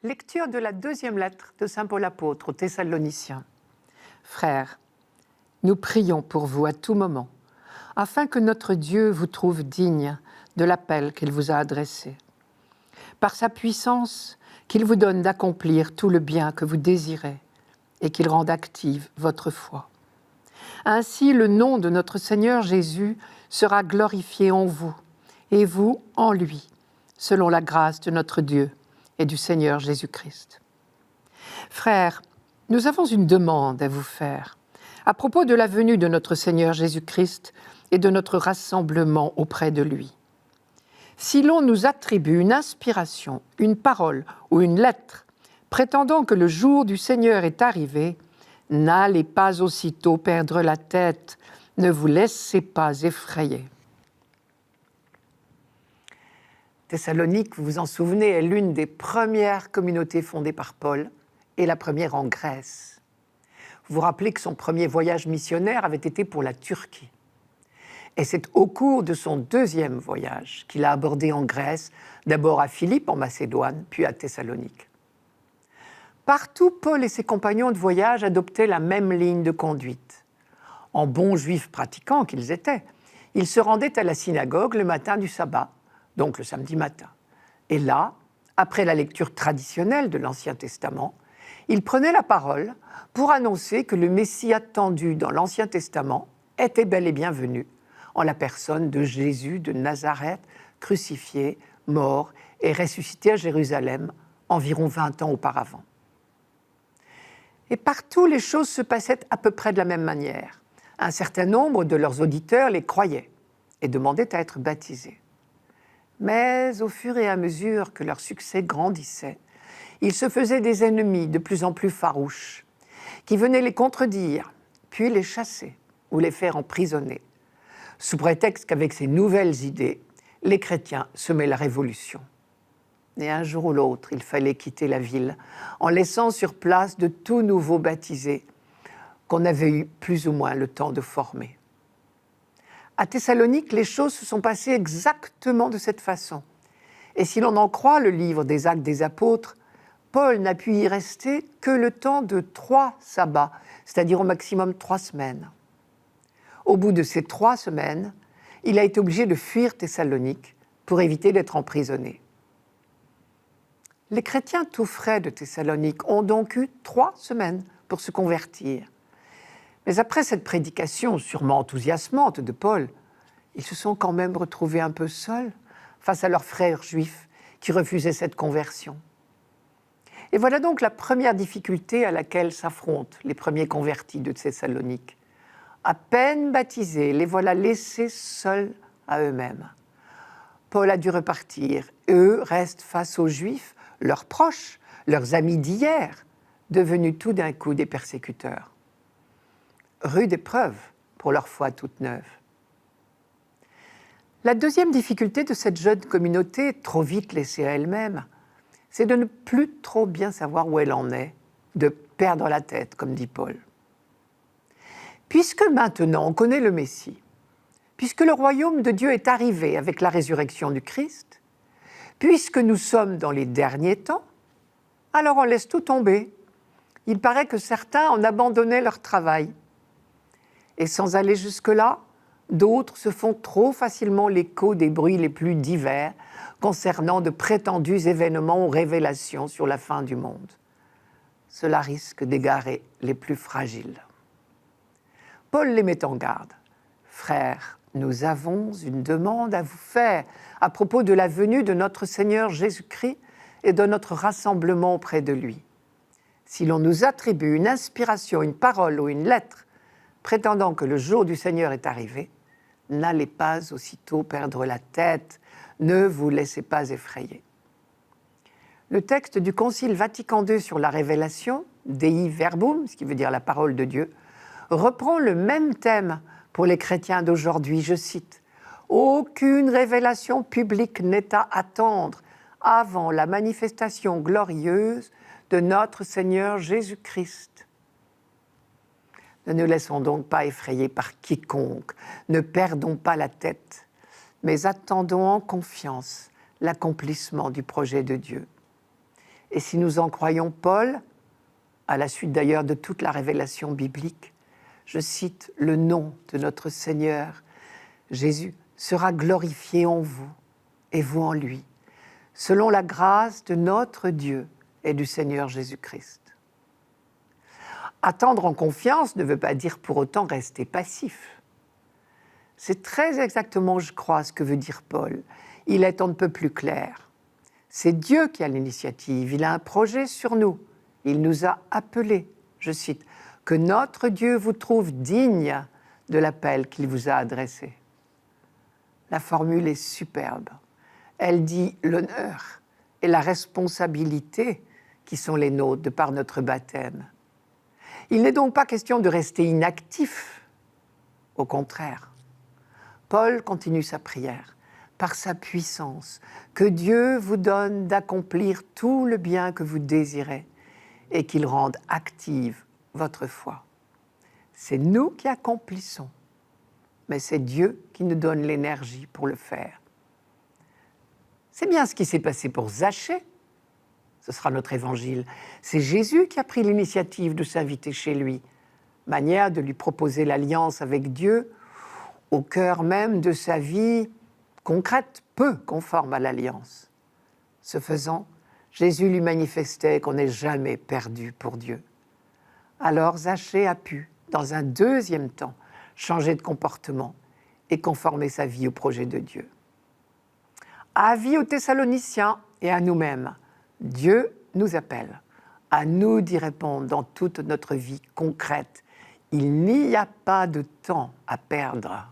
Lecture de la deuxième lettre de saint Paul apôtre aux Thessaloniciens. Frères, nous prions pour vous à tout moment, afin que notre Dieu vous trouve digne de l'appel qu'il vous a adressé. Par sa puissance, qu'il vous donne d'accomplir tout le bien que vous désirez et qu'il rende active votre foi. Ainsi, le nom de notre Seigneur Jésus sera glorifié en vous, et vous en lui, selon la grâce de notre Dieu et du Seigneur Jésus-Christ. Frères, nous avons une demande à vous faire à propos de la venue de notre Seigneur Jésus-Christ et de notre rassemblement auprès de lui. Si l'on nous attribue une inspiration, une parole ou une lettre, prétendant que le jour du Seigneur est arrivé, n'allez pas aussitôt perdre la tête, ne vous laissez pas effrayer. Thessalonique, vous vous en souvenez, est l'une des premières communautés fondées par Paul et la première en Grèce. Vous vous rappelez que son premier voyage missionnaire avait été pour la Turquie. Et c'est au cours de son deuxième voyage qu'il a abordé en Grèce, d'abord à Philippe en Macédoine, puis à Thessalonique. Partout, Paul et ses compagnons de voyage adoptaient la même ligne de conduite. En bons juifs pratiquants qu'ils étaient, ils se rendaient à la synagogue le matin du sabbat, donc le samedi matin. Et là, après la lecture traditionnelle de l'Ancien Testament, ils prenaient la parole pour annoncer que le Messie attendu dans l'Ancien Testament était bel et bien venu, en la personne de Jésus de Nazareth, crucifié, mort et ressuscité à Jérusalem environ 20 ans auparavant. Et partout, les choses se passaient à peu près de la même manière. Un certain nombre de leurs auditeurs les croyaient et demandaient à être baptisés. Mais au fur et à mesure que leur succès grandissait, ils se faisaient des ennemis de plus en plus farouches, qui venaient les contredire, puis les chasser ou les faire emprisonner, sous prétexte qu'avec ces nouvelles idées, les chrétiens semaient la révolution. Et un jour ou l'autre, il fallait quitter la ville, en laissant sur place de tout nouveaux baptisés qu'on avait eu plus ou moins le temps de former. À Thessalonique, les choses se sont passées exactement de cette façon. Et si l'on en croit le livre des Actes des Apôtres, Paul n'a pu y rester que le temps de 3 sabbats, c'est-à-dire au maximum 3 semaines. Au bout de ces 3 semaines, il a été obligé de fuir Thessalonique pour éviter d'être emprisonné. Les chrétiens tout frais de Thessalonique ont donc eu 3 semaines pour se convertir. Mais après cette prédication sûrement enthousiasmante de Paul, ils se sont quand même retrouvés un peu seuls face à leurs frères juifs qui refusaient cette conversion. Et voilà donc la première difficulté à laquelle s'affrontent les premiers convertis de Thessalonique. À peine baptisés, les voilà laissés seuls à eux-mêmes. Paul a dû repartir. Eux restent face aux Juifs, leurs proches, leurs amis d'hier, devenus tout d'un coup des persécuteurs. Rude épreuve pour leur foi toute neuve. La deuxième difficulté de cette jeune communauté, trop vite laissée à elle-même, c'est de ne plus trop bien savoir où elle en est, de perdre la tête, comme dit Paul. Puisque maintenant on connaît le Messie, puisque le royaume de Dieu est arrivé avec la résurrection du Christ, puisque nous sommes dans les derniers temps, alors on laisse tout tomber. Il paraît que certains en abandonnaient leur travail. Et sans aller jusque-là, d'autres se font trop facilement l'écho des bruits les plus divers concernant de prétendus événements ou révélations sur la fin du monde. Cela risque d'égarer les plus fragiles. Paul les met en garde. « Frères, nous avons une demande à vous faire à propos de la venue de notre Seigneur Jésus-Christ et de notre rassemblement auprès de lui. Si l'on nous attribue une inspiration, une parole ou une lettre prétendant que le jour du Seigneur est arrivé, n'allez pas aussitôt perdre la tête, ne vous laissez pas effrayer. » Le texte du Concile Vatican II sur la révélation, Dei Verbum, ce qui veut dire la parole de Dieu, reprend le même thème pour les chrétiens d'aujourd'hui, je cite, « Aucune révélation publique n'est à attendre avant la manifestation glorieuse de notre Seigneur Jésus-Christ. » Ne nous laissons donc pas effrayer par quiconque, ne perdons pas la tête, mais attendons en confiance l'accomplissement du projet de Dieu. Et si nous en croyons Paul, à la suite d'ailleurs de toute la révélation biblique, je cite, « Le nom de notre Seigneur Jésus sera glorifié en vous et vous en lui, selon la grâce de notre Dieu et du Seigneur Jésus-Christ. » Attendre en confiance ne veut pas dire pour autant rester passif. C'est très exactement, je crois, ce que veut dire Paul. Il est on ne peut plus clair. C'est Dieu qui a l'initiative, il a un projet sur nous. Il nous a appelés, je cite, « que notre Dieu vous trouve digne de l'appel qu'il vous a adressé. » La formule est superbe. Elle dit l'honneur et la responsabilité qui sont les nôtres de par notre baptême. Il n'est donc pas question de rester inactif. Au contraire, Paul continue sa prière. Par sa puissance, que Dieu vous donne d'accomplir tout le bien que vous désirez et qu'il rende active votre foi. C'est nous qui accomplissons, mais c'est Dieu qui nous donne l'énergie pour le faire. C'est bien ce qui s'est passé pour Zachée. Ce sera notre évangile. C'est Jésus qui a pris l'initiative de s'inviter chez lui, manière de lui proposer l'alliance avec Dieu au cœur même de sa vie concrète, peu conforme à l'alliance. Ce faisant, Jésus lui manifestait qu'on n'est jamais perdu pour Dieu. Alors Zachée a pu, dans un deuxième temps, changer de comportement et conformer sa vie au projet de Dieu. Avis aux Thessaloniciens et à nous-mêmes, Dieu nous appelle, à nous d'y répondre dans toute notre vie concrète. Il n'y a pas de temps à perdre.